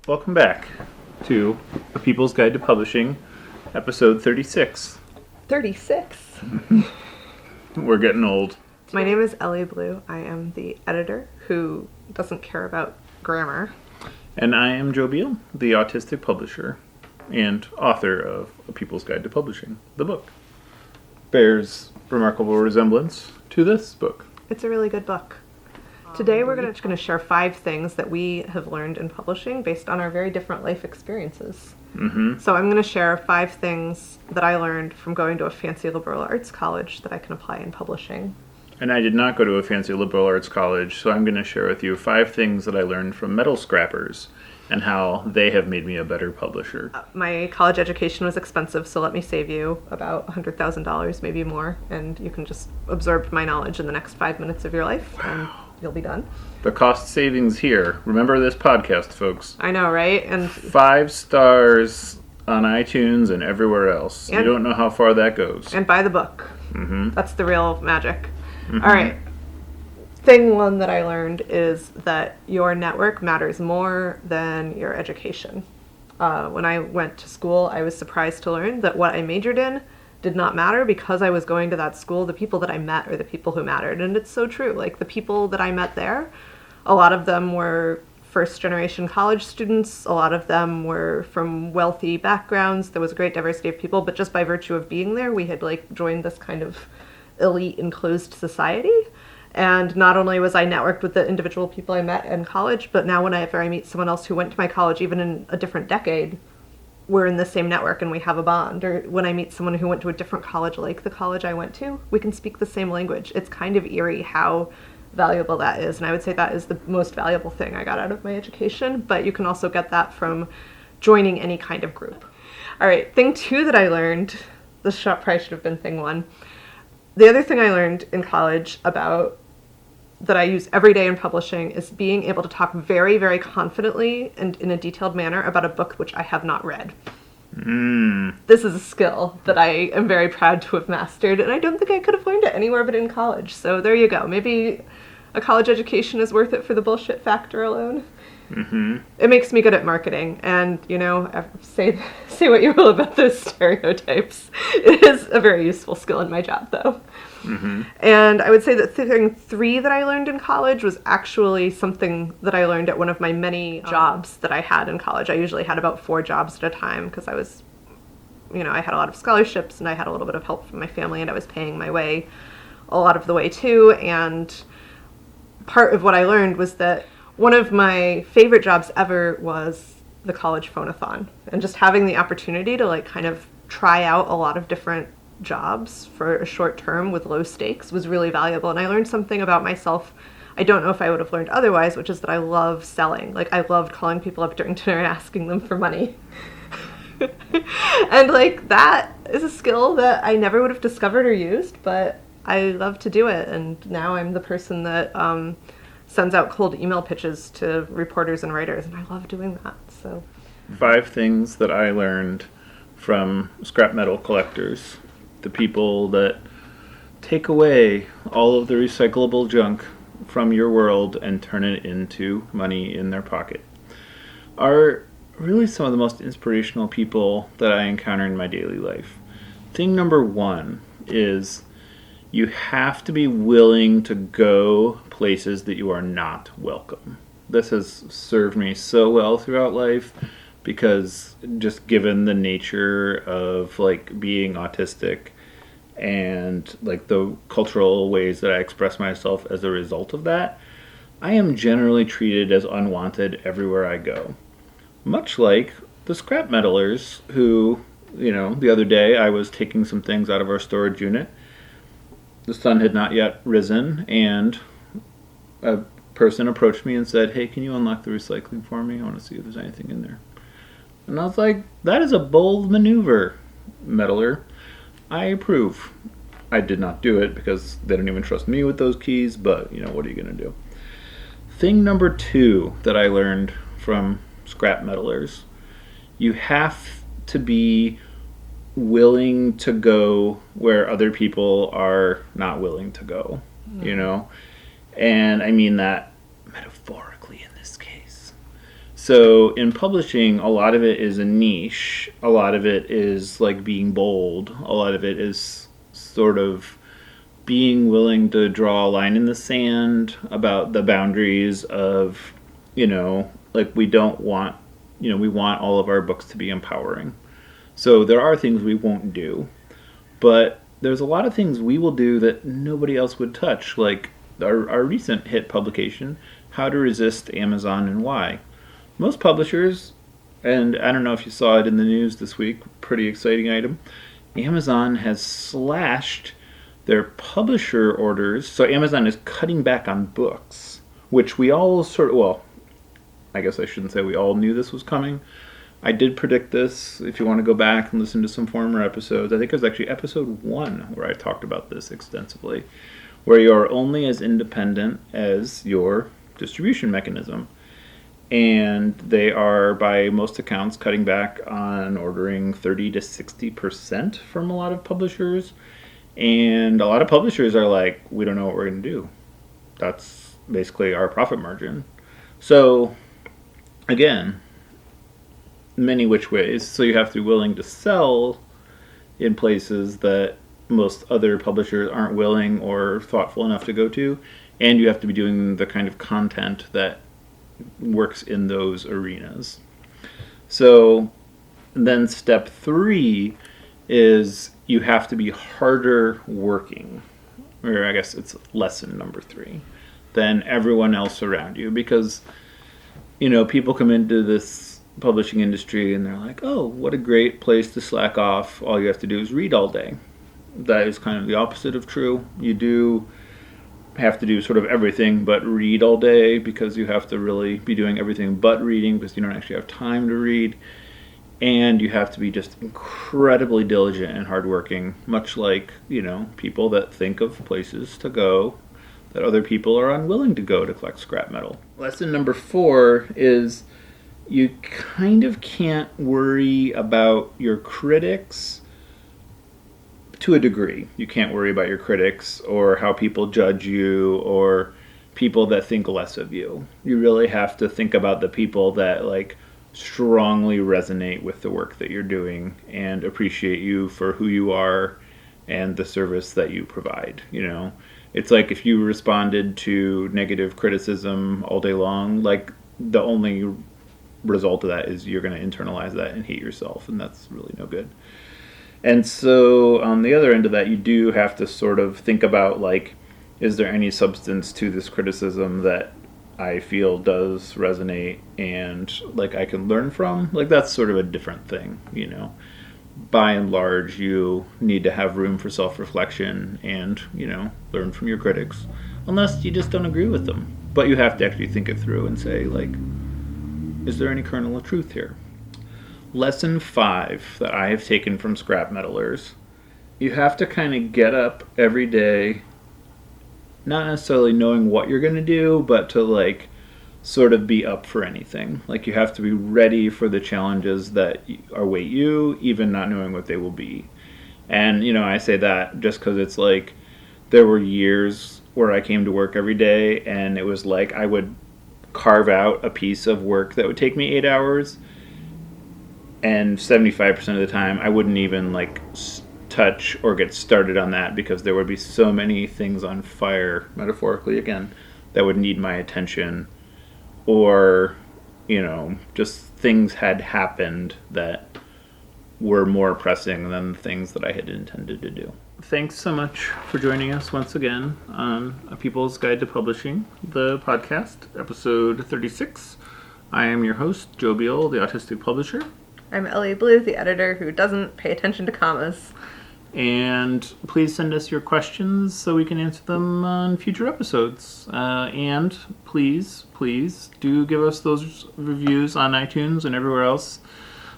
Welcome back to A People's Guide to Publishing, episode 36. 36. We're getting old. My name is Elly Blue. I am the editor who doesn't care about grammar. And I am Joe Beal, the autistic publisher and author of A People's Guide to Publishing. The book bears remarkable resemblance to this book. It's a really good book. Today we're going to share 5 things that we have learned in publishing based on our very different life experiences. Mm-hmm. So I'm going to share 5 things that I learned from going to a fancy liberal arts college that I can apply in publishing. And I did not go to a fancy liberal arts college, so I'm going to share with you 5 things that I learned from metal scrappers and how they have made me a better publisher. My college education was expensive, so let me save you about $100,000, maybe more, and you can just absorb my knowledge in the next 5 minutes of your life, and you'll be done. The cost savings here. Remember this podcast, folks. I know, right? And 5 stars on iTunes and everywhere else. You don't know how far that goes. And buy the book. Mm-hmm. That's the real magic. Mm-hmm. All right. Thing 1 that I learned is that your network matters more than your education. When I went to school, I was surprised to learn that what I majored in did not matter because I was going to that school. The people that I met are the people who mattered. And it's so true. Like, the people that I met there, a lot of them were first-generation college students. A lot of them were from wealthy backgrounds. There was a great diversity of people. But just by virtue of being there, we had, joined this kind of elite enclosed society. And not only was I networked with the individual people I met in college, but now whenever I meet someone else who went to my college, even in a different decade, we're in the same network and we have a bond. Or when I meet someone who went to a different college like the college I went to, we can speak the same language. It's kind of eerie how valuable that is. And I would say that is the most valuable thing I got out of my education. But you can also get that from joining any kind of group. All right, thing 2 that I learned, this probably should have been thing 1. The other thing I learned in college that I use every day in publishing is being able to talk very, very confidently and in a detailed manner about a book which I have not read. This is a skill that I am very proud to have mastered, and I don't think I could have learned it anywhere but in college. So there you go. Maybe a college education is worth it for the bullshit factor alone. Mm-hmm. It makes me good at marketing, and, say what you will about those stereotypes. It is a very useful skill in my job, though. Mm-hmm. And I would say that thing 3 that I learned in college was actually something that I learned at one of my many jobs that I had in college. I usually had about 4 jobs at a time because I was, I had a lot of scholarships and I had a little bit of help from my family and I was paying my way a lot of the way too. And part of what I learned was that one of my favorite jobs ever was the college phonathon, and just having the opportunity to kind of try out a lot of different jobs for a short term with low stakes was really valuable. And I learned something about myself I don't know if I would have learned otherwise, which is that I love selling. I loved calling people up during dinner and asking them for money. And that is a skill that I never would have discovered or used, but I love to do it. And now I'm the person that sends out cold email pitches to reporters and writers, and I love doing that. So 5 things that I learned from scrap metal collectors, the people that take away all of the recyclable junk from your world and turn it into money in their pocket, are really some of the most inspirational people that I encounter in my daily life. Thing number 1 is you have to be willing to go places that you are not welcome. This has served me so well throughout life because just given the nature of being autistic and the cultural ways that I express myself as a result of that, I am generally treated as unwanted everywhere I go. Much like the scrap metalers who, the other day I was taking some things out of our storage unit. The sun had not yet risen, and a person approached me and said, "Hey, can you unlock the recycling for me? I want to see if there's anything in there." And I was like, that is a bold maneuver, metaler. I approve. I did not do it because they don't even trust me with those keys, but, what are you going to do? Thing number 2 that I learned from scrap metalers, you have to be willing to go where other people are not willing to go, And I mean that metaphorically in this case. So in publishing, a lot of it is a niche. A lot of it is like being bold. A lot of it is sort of being willing to draw a line in the sand about the boundaries of, like we don't want, we want all of our books to be empowering. So there are things we won't do, but there's a lot of things we will do that nobody else would touch, like our recent hit publication, How to Resist Amazon and Why. Most publishers, and I don't know if you saw it in the news this week, pretty exciting item, Amazon has slashed their publisher orders. So Amazon is cutting back on books, which we all I guess I shouldn't say we all knew this was coming. I did predict this. If you want to go back and listen to some former episodes, I think it was actually episode 1 where I talked about this extensively, where you're only as independent as your distribution mechanism. And they are, by most accounts, cutting back on ordering 30 to 60% from a lot of publishers. And a lot of publishers are like, we don't know what we're going to do. That's basically our profit margin. So, again, many which ways. So you have to be willing to sell in places that most other publishers aren't willing or thoughtful enough to go to. And you have to be doing the kind of content that works in those arenas. So then step 3 is you have to be harder working, or I guess it's lesson number 3, than everyone else around you. Because, people come into this publishing industry and they're like, oh, what a great place to slack off. All you have to do is read all day. That is kind of the opposite of true. You do have to do sort of everything but read all day, because you have to really be doing everything but reading because you don't actually have time to read. And you have to be just incredibly diligent and hardworking, much like, people that think of places to go that other people are unwilling to go to collect scrap metal. Lesson number 4 is you kind of can't worry about your critics to a degree. You can't worry about your critics or how people judge you or people that think less of you. You really have to think about the people that strongly resonate with the work that you're doing and appreciate you for who you are and the service that you provide. It's like if you responded to negative criticism all day long, the only result of that is you're going to internalize that and hate yourself, and that's really no good. And so on the other end of that, you do have to sort of think about, is there any substance to this criticism that I feel does resonate and, I can learn from? That's sort of a different thing, By and large, you need to have room for self-reflection and, learn from your critics, unless you just don't agree with them. But you have to actually think it through and say, is there any kernel of truth here? Lesson 5 that I have taken from scrap metalers: you have to kind of get up every day, not necessarily knowing what you're going to do, but to sort of be up for anything. You have to be ready for the challenges that await you, even not knowing what they will be. And, I say that just because it's there were years where I came to work every day and it was I would carve out a piece of work that would take me 8 hours, and 75% of the time I wouldn't even touch or get started on that because there would be so many things on fire, metaphorically again, that would need my attention, or just things had happened that were more pressing than the things that I had intended to do. Thanks so much for joining us once again on A People's Guide to Publishing, the podcast, episode 36. I am your host, Joe Beal, the Autistic Publisher. I'm Elly Blue, the editor who doesn't pay attention to commas. And please send us your questions so we can answer them on future episodes. And please do give us those reviews on iTunes and everywhere else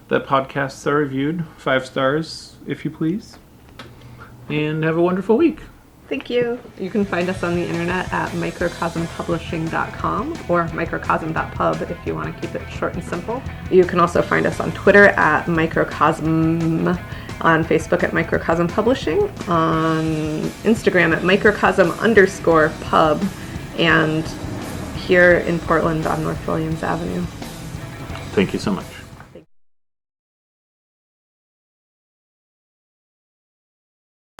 that podcasts are reviewed. 5 stars, if you please. And have a wonderful week. Thank you. You can find us on the internet at microcosmpublishing.com or microcosm.pub if you want to keep it short and simple. You can also find us on Twitter at Microcosm, on Facebook at Microcosm Publishing, on Instagram at Microcosm_pub, and here in Portland on North Williams Avenue. Thank you so much.